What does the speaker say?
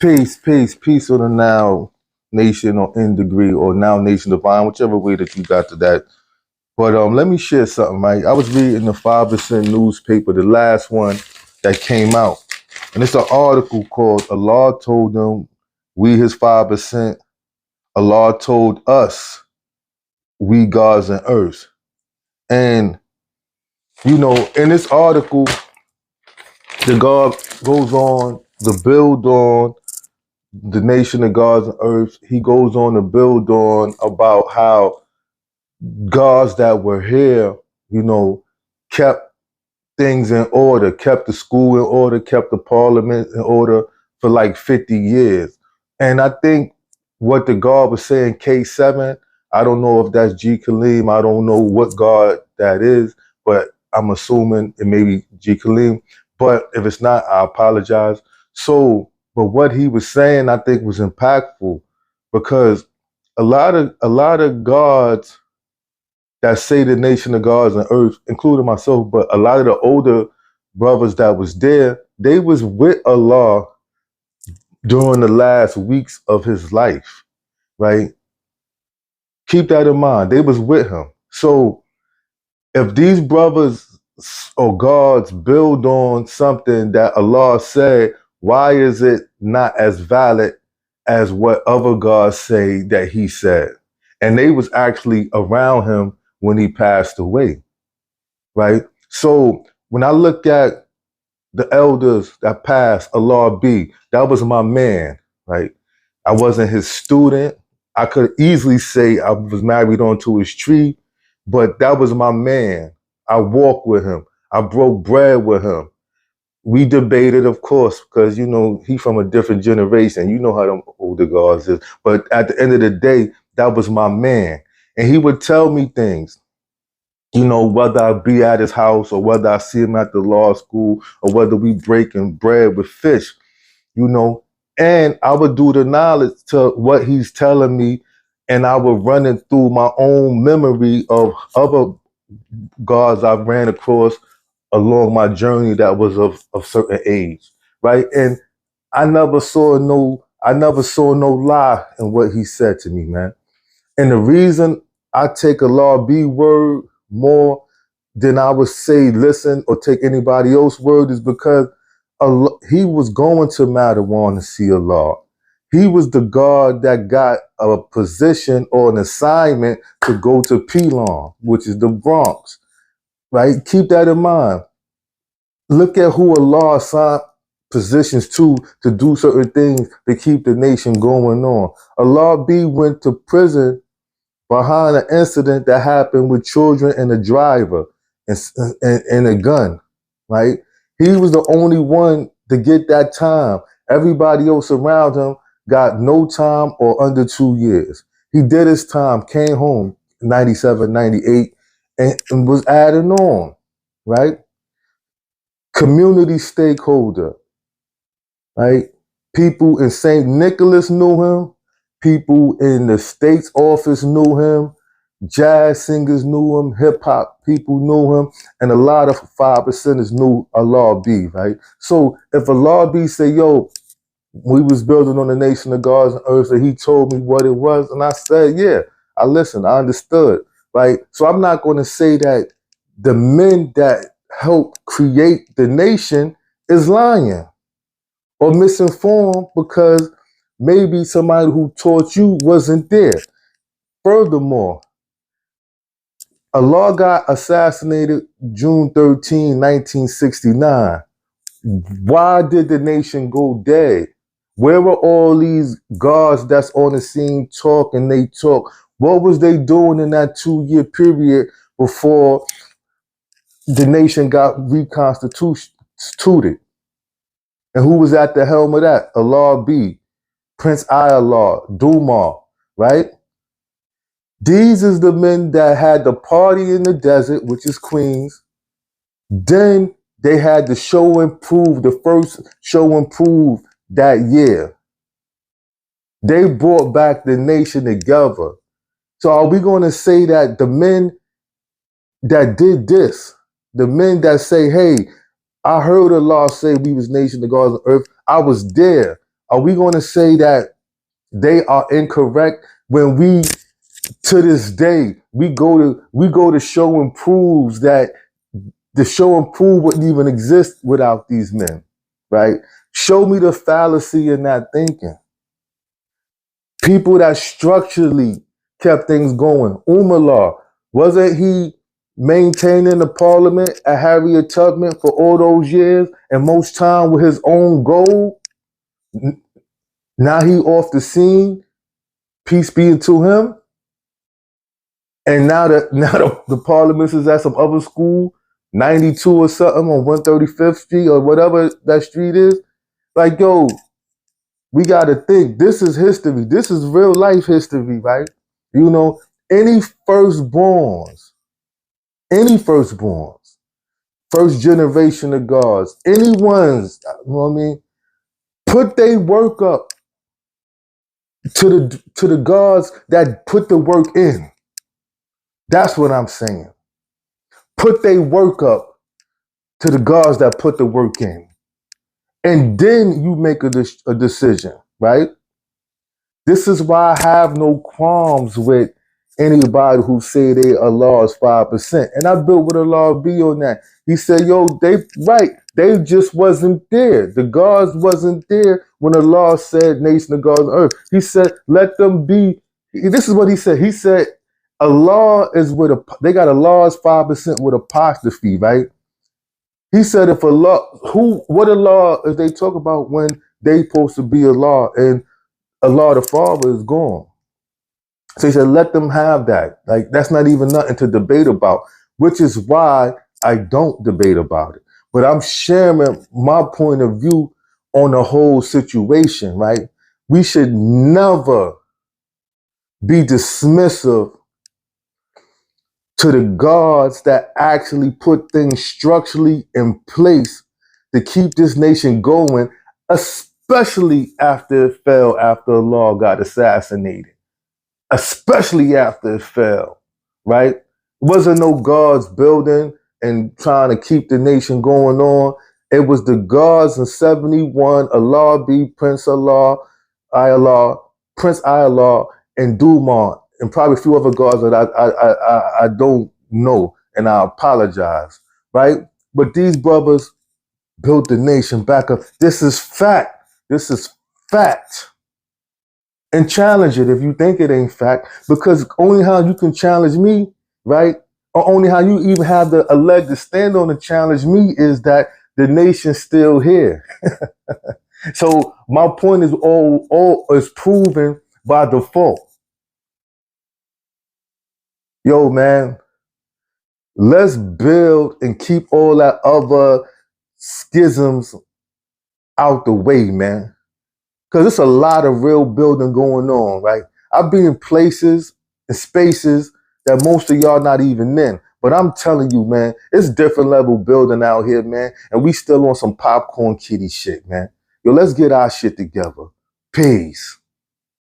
Peace on the now nation or in degree or now nation divine, whichever way that you got to that. But let me share something, right? I was reading the 5% newspaper, the last one that came out. And it's an article called Allah Told Them We His 5%. Allah Told Us We Gods and Earth. And, in this article, the God goes on to build on the nation of gods and earth. He goes on to build on about how gods that were here, kept things in order, kept the school in order, kept the parliament in order for like 50 years. And I think what the God was saying, K7, I don't know if that's G Kaleem. I don't know what God that is, but I'm assuming it may be G Kaleem. But if it's not, I apologize. But what he was saying, I think, was impactful because a lot of gods that say the nation of gods and earth, including myself, but a lot of the older brothers that was there, they was with Allah during the last weeks of his life, right? Keep that in mind. They was with him. So if these brothers or gods build on something that Allah said, why is it not as valid as what other gods say that he said? And they was actually around him when he passed away, right? So when I look at the elders that passed, Allah be, that was my man, right? I wasn't his student. I could easily say I was married onto his tree, but that was my man. I walked with him. I broke bread with him. We debated, of course, because, he from a different generation. You know how them older guys is. But at the end of the day, that was my man. And he would tell me things, whether I be at his house or whether I see him at the law school or whether we breaking bread with fish, and I would do the knowledge to what he's telling me, and I would run it through my own memory of other gods I've ran across along my journey that was of certain age, right? And I never saw no lie in what he said to me, man. And the reason I take Allah be word more than I would say listen or take anybody else's word is because Allah, he was going to Madawan to see Allah. He was the God that got a position or an assignment to go to Pelon, which is the Bronx, right? Keep that in mind. Look at who Allah assigned positions to do certain things to keep the nation going on. Allah B went to prison behind an incident that happened with children and a driver and a gun, right? He was the only one to get that time. Everybody else around him got no time or under 2 years. He did his time, came home 97, 98, and was adding on, right? Community stakeholder, right? People in St. Nicholas knew him. People in the state's office knew him. Jazz singers knew him. Hip hop people knew him. And a lot of 5%ers knew Allah B, right? So if Allah B say, yo, we was building on the nation of gods and earth, and he told me what it was, and I said, yeah, I listened, I understood, right? So I'm not going to say that the men that helped create the nation is lying or misinformed because maybe somebody who taught you wasn't there. Furthermore, Allah got assassinated June 13, 1969. Why did the nation go dead? Where were all these gods that's on the scene talk and they talk? What was they doing in that 2-year period before the nation got reconstituted? And who was at the helm of that? Allah B, Prince Ayallah, Duma, right? These is the men that had the party in the desert, which is Queens. Then they had the show and prove, the first show and prove that year. They brought back the nation together. So are we going to say that the men that did this, the men that say, hey, I heard Allah say we was nation of gods on earth, I was there. Are we going to say that they are incorrect when we, to this day, we go to show and proves that the show and prove wouldn't even exist without these men, right? Show me the fallacy in that thinking. People that structurally kept things going. Umar, wasn't he maintaining the parliament at Harriet Tubman for all those years and most time with his own goal? Now he off the scene, peace be to him. And now the parliament is at some other school, 92 or something on 135th Street or whatever that street is. Like, yo, we got to think, this is history. This is real life history, right? You know, any firstborns, first generation of gods, anyone's, you know what I mean, put their work up to the gods that put the work in. That's what I'm saying. Put their work up to the gods that put the work in. And then you make a decision, right? This is why I have no qualms with anybody who say they Allah is 5%. And I built with Allah be on that. He said, yo, they just wasn't there. The gods wasn't there when Allah said nation of gods on earth. He said, let them be. This is what he said. He said, Allah is they got Allah's 5% with apostrophe, right? He said, if Allah, what Allah is they talk about when they supposed to be Allah and Allah the Father is gone? So he said, let them have that. Like, that's not even nothing to debate about, which is why I don't debate about it. But I'm sharing my point of view on the whole situation, right? We should never be dismissive to the gods that actually put things structurally in place to keep this nation going, especially after it fell, after Allah got assassinated. Especially after it fell, right? It wasn't no gods building and trying to keep the nation going on. It was the gods in 71, Allah be Prince Allah, Prince Allah, and Dumont, and probably a few other gods that I don't know, and I apologize, right? But these brothers built the nation back up. This is fact. This is fact. And challenge it if you think it ain't fact, because only how you can challenge me, right? Or only how you even have the leg to stand on and challenge me is that the nation's still here. So my point is all is proven by default. Yo, man, let's build and keep all that other schisms out the way, man. Because it's a lot of real building going on, right? I've been in places and spaces that most of y'all not even in. But I'm telling you, man, it's different level building out here, man. And we still on some popcorn kitty shit, man. Yo, let's get our shit together. Peace.